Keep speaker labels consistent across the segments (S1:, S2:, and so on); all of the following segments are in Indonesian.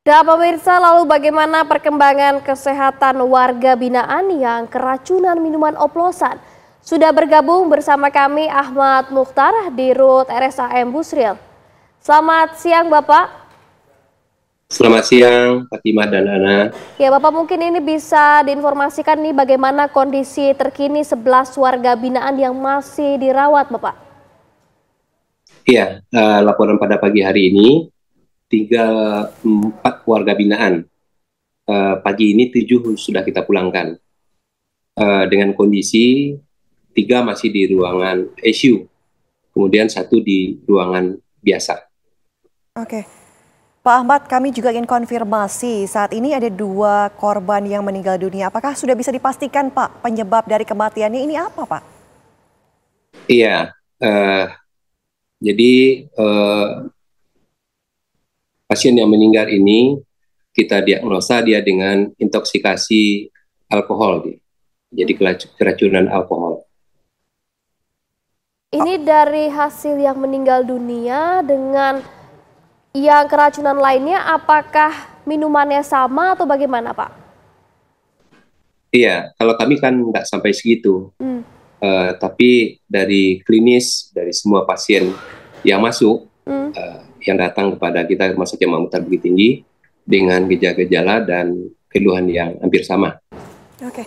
S1: Dan pemirsa, lalu bagaimana perkembangan kesehatan warga binaan yang keracunan minuman oplosan? Sudah bergabung bersama kami Ahmad Mukhtar di Rut RSAM Busril. Selamat siang Bapak.
S2: Selamat siang, Fatimah dan Ana.
S1: Ya Bapak, mungkin ini bisa diinformasikan nih bagaimana kondisi terkini 11 warga binaan yang masih dirawat Bapak.
S2: Iya, laporan pada pagi hari ini, 4 warga binaan. Pagi ini 7 sudah kita pulangkan. Dengan kondisi 3 masih di ruangan ICU, kemudian 1 di ruangan biasa.
S3: Oke, Pak Ahmad, kami juga ingin konfirmasi. Saat ini ada 2 korban yang meninggal dunia. Apakah sudah bisa dipastikan, Pak, penyebab dari kematiannya ini apa, Pak?
S2: Iya, jadi pasien yang meninggal ini kita diagnosa dia dengan intoksikasi alkohol, jadi keracunan alkohol.
S1: Ini dari hasil yang meninggal dunia dengan yang keracunan lainnya, apakah minumannya sama atau bagaimana Pak?
S2: Iya, kalau kami kan nggak sampai segitu. Tapi dari klinis, dari semua pasien yang masuk, yang datang kepada kita Rumah Sakit Mahmud Bukit Tinggi dengan gejala-gejala dan keluhan yang hampir sama.
S3: Oke,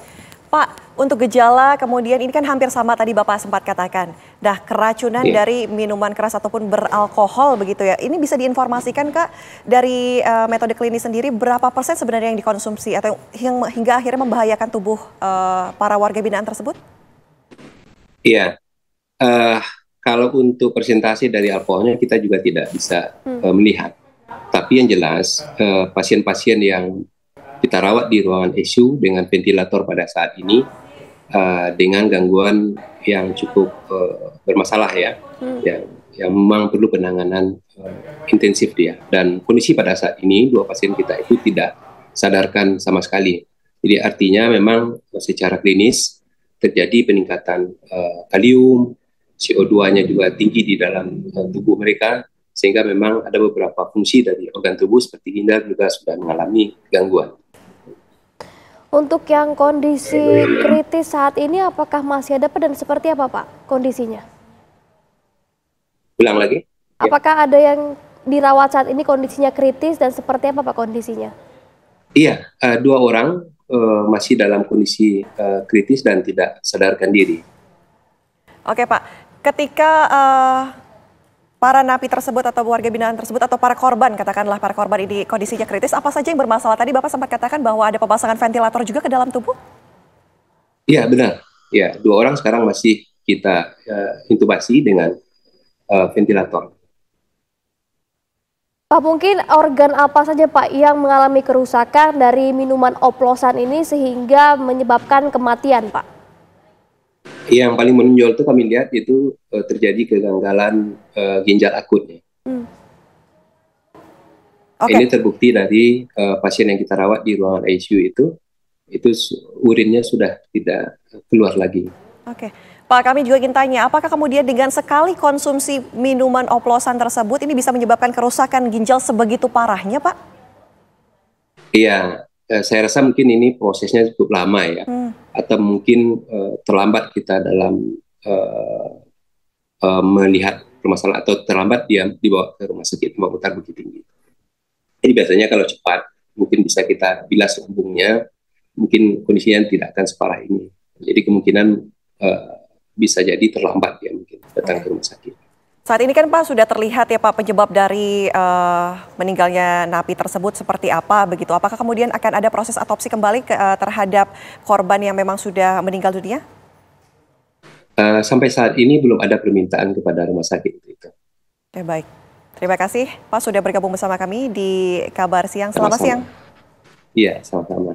S3: Pak, untuk gejala kemudian ini kan hampir sama tadi Bapak sempat katakan. Nah, keracunan dari minuman keras ataupun beralkohol begitu ya. Ini bisa diinformasikan Kak dari metode klinis sendiri berapa persen sebenarnya yang dikonsumsi atau yang hingga akhirnya membahayakan tubuh para warga binaan tersebut?
S2: Iya, kalau untuk persentase dari alkoholnya kita juga tidak bisa melihat. Tapi yang jelas pasien-pasien yang kita rawat di ruangan ICU dengan ventilator pada saat ini dengan gangguan yang cukup bermasalah ya, yang memang perlu penanganan intensif dia. Dan kondisi pada saat ini 2 pasien kita itu tidak sadarkan sama sekali. Jadi artinya memang secara klinis terjadi peningkatan kalium, CO2-nya juga tinggi di dalam tubuh mereka, sehingga memang ada beberapa fungsi dari organ tubuh seperti ginjal juga sudah mengalami gangguan.
S1: Untuk yang kondisi kritis saat ini, apakah masih ada dan seperti apa Pak kondisinya?
S2: Ulang lagi?
S1: Apakah ada yang dirawat saat ini kondisinya kritis dan seperti apa Pak kondisinya?
S2: Iya, 2 orang masih dalam kondisi kritis dan tidak sadarkan diri.
S3: Oke Pak, ketika para napi tersebut atau warga binaan tersebut atau para korban, katakanlah para korban ini kondisinya kritis, apa saja yang bermasalah? Tadi Bapak sempat katakan bahwa ada pemasangan ventilator juga ke dalam tubuh?
S2: Iya, benar. Ya, 2 orang sekarang masih kita intubasi dengan ventilator.
S1: Pak, mungkin organ apa saja Pak yang mengalami kerusakan dari minuman oplosan ini sehingga menyebabkan kematian Pak?
S2: Yang paling menonjol itu kami lihat itu terjadi kegagalan ginjal akut. Ini terbukti dari pasien yang kita rawat di ruangan ICU itu urinnya sudah tidak keluar lagi.
S3: Oke, Pak, kami juga ingin tanya, apakah kemudian dengan sekali konsumsi minuman oplosan tersebut ini bisa menyebabkan kerusakan ginjal sebegitu parahnya, Pak?
S2: Iya, saya rasa mungkin ini prosesnya cukup lama ya, atau mungkin terlambat kita dalam melihat permasalahan atau terlambat dia dibawa ke Rumah Sakit Mahmud Bukit Tinggi. Jadi biasanya kalau cepat mungkin bisa kita bilas lambungnya, mungkin kondisinya tidak akan separah ini. Jadi kemungkinan bisa jadi terlambat ya mungkin datang ke rumah sakit.
S3: Saat ini kan Pak sudah terlihat ya Pak penyebab dari meninggalnya napi tersebut seperti apa begitu. Apakah kemudian akan ada proses otopsi kembali terhadap korban yang memang sudah meninggal dunia?
S2: Sampai saat ini belum ada permintaan kepada rumah sakit itu.
S3: Oke, baik. Terima kasih Pak sudah bergabung bersama kami di Kabar Siang. Selamat siang.
S2: Iya, sama-sama.